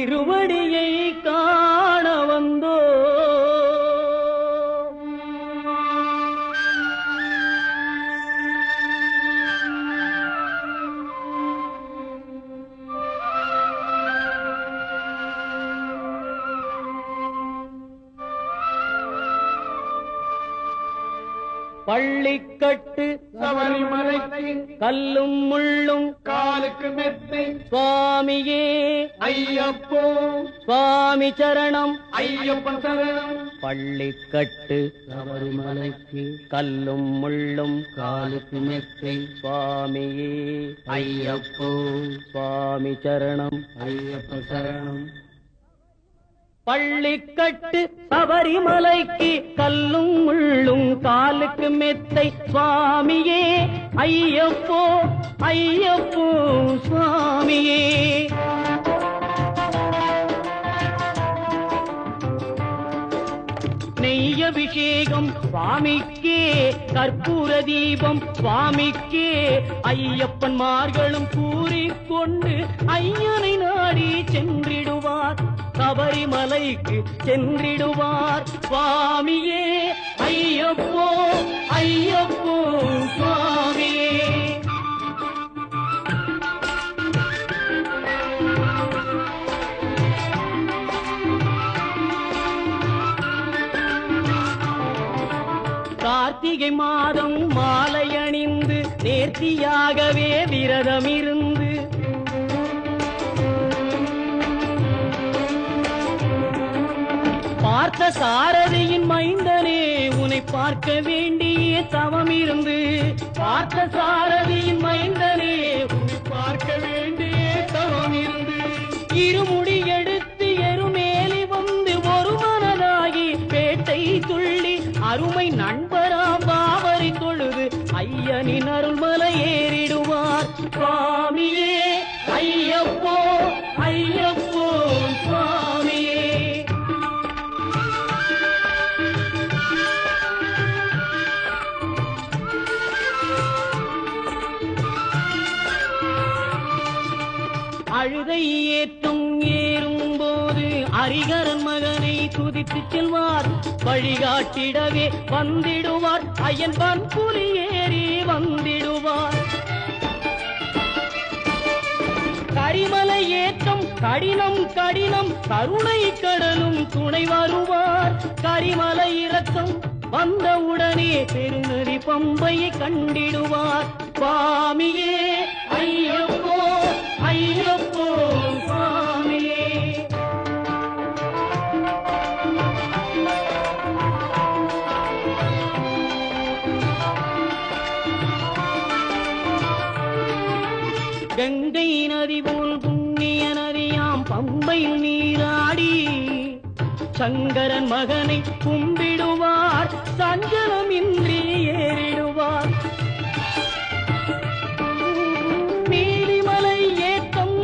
திருவடியை காண வந்தோ பள்ளிக்கட்டு சபரிமலைக்கு கல்லும் முள்ளும் காலுக்கு மெத்தை சுவாமியே ஐயப்போ சுவாமி சரணம் ஐயப்பன் சரணம். பள்ளிக்கட்டு சபரிமலைக்கு கல்லும் முள்ளும் காலுக்கு மெத்தை சுவாமியே ஐயப்போ சுவாமி சரணம் ஐயப்பன் சரணம். பள்ளிக்கட்டு சபரிமலைக்கு கல்லும் முள்ளும் காலுக்கு மெத்தை சுவாமியே ஐயப்போ ஐயப்போ சுவாமியே. நெய்யபிஷேகம் சுவாமிக்கே கற்பூர தீபம் சுவாமிக்கே ஐயப்பன்மார்களும் கூறிக்கொண்டு ஐயனை நாடி சென்றிடுவார் சபரிமலைக்கு சென்றிடுவார் சுவாமியே ஐயப்போ ஐயப்போ சுவாமியே. கார்த்திகை மாதம் மாலை அணிந்து நேர்த்தியாகவே விரதமிருந்து பார்த்த சாரதியின் மைந்தனே உன்னை பார்க்க வேண்டிய தவம் இருந்து பார்த்த சாரதியின் மைந்தனே உன்னை பார்க்க வேண்டிய தவம் இருந்து இருமுடி எடுத்து எருமேலி வந்து ஒரு மனதாகி பேட்டை துள்ளி அருமை நண்பராம் பாவரை தொழுது ஐயனின் அருள்மலை ஏறிடுவார் சுவாமியே ஐயப்போ ஐயப்போ சுவாமியே. அழுதை ஏற்றும் ஏறும்போது அரிகரன் மகனை துதித்து செல்வார் வழிகாட்டிடவே வந்திடுவார் ஐயன் பன்புலி ஏறி வந்திடுவார். கரிமலை ஏற்றம் கடினம் கடினம் கருணை கடலும் துணை வருவார் கரிமலை இறக்கம் வந்தவுடனே பெருநதி பம்பையை கண்டிடுவார் சுவாமியே ஐயப்போ ஐயப்போ சுவாமியே. கங்கை நதி போல் புண்ணிய நதியாம் பம்பையில் நீராடி சங்கரன் மகனை கும்பிடுவார் சஞ்சலமின்றி ஏறிடுவார். நீலிமலை ஏற்றம்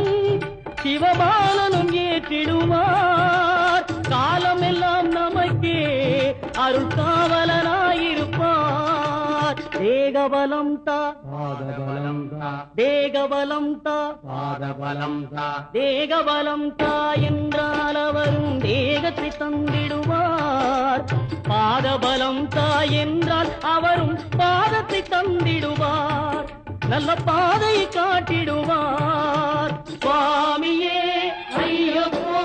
சிவபாலனும் ஏற்றிடுவார் காலமெல்லாம் நமக்கே அருள் காவலனாயிருப்பார். தேகபலம் தா பாதபலம் தா தேகபலம் தா பாதபலம் தா தேகபலம் தா என்றால் அவரும் தேகத்தை தந்திடுவார் பாதபலம் தா என்றால் அவரும் பாதத்தை தந்திடுவார் நல்ல பாதையை காட்டிடுவார் சுவாமியே ஐயப்போ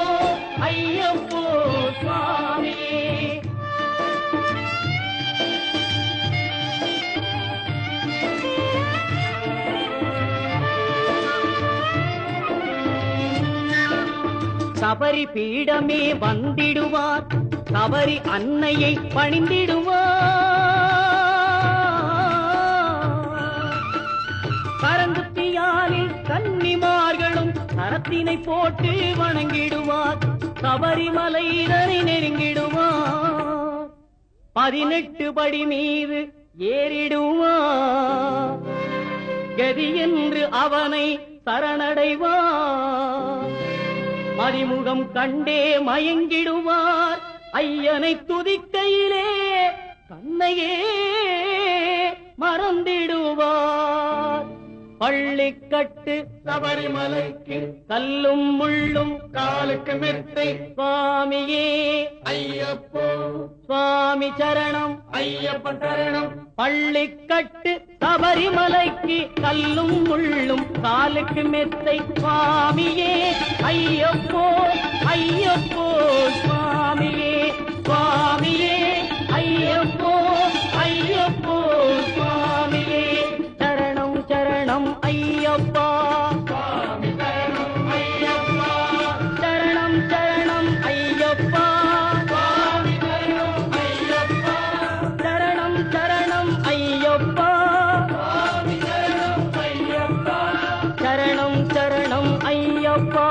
ஐயப்போ சுவாமியே. சபரி பீடமே வந்திடுவார் சபரி அன்னையை பணிந்திடுவார். கரங்குத்தியாலில் கன்னிமார்களும் கரத்தினை போட்டு வணங்கிடுவார் சபரிமலைதனை நெருங்கிடுவார் 18 படி மீது ஏறிடுவார் கதி என்று அவனை சரணடைவார். மதிமுகம் கண்டே மயங்கிடுவார் ஐயனை துதிக்கையிலே தன்னையே மறந்திடுவார். பள்ளிக்கட்டு சபரிமலைக்கு கல்லும் முள்ளும் காலுக்கு மெத்தை சுவாமியே ஐயப்போ சுவாமி சரணம் ஐயப்ப சரணம் பள்ளிக்கட்டு சபரிமலைக்கு கல்லும் முள்ளும் காலுக்கு மெத்தை சுவாமியே ஐயப்போ ஐயப்போ சுவாமியே சுவாமியே ஐயப்போ ஐயப்போ சுவாமியே சரணம் சரணம் ஐயப்பா சரணம் சரணம் ஐயப்பா சரணம் சரணம் ஐயப்பா சரணம் சரணம் ஐயப்பா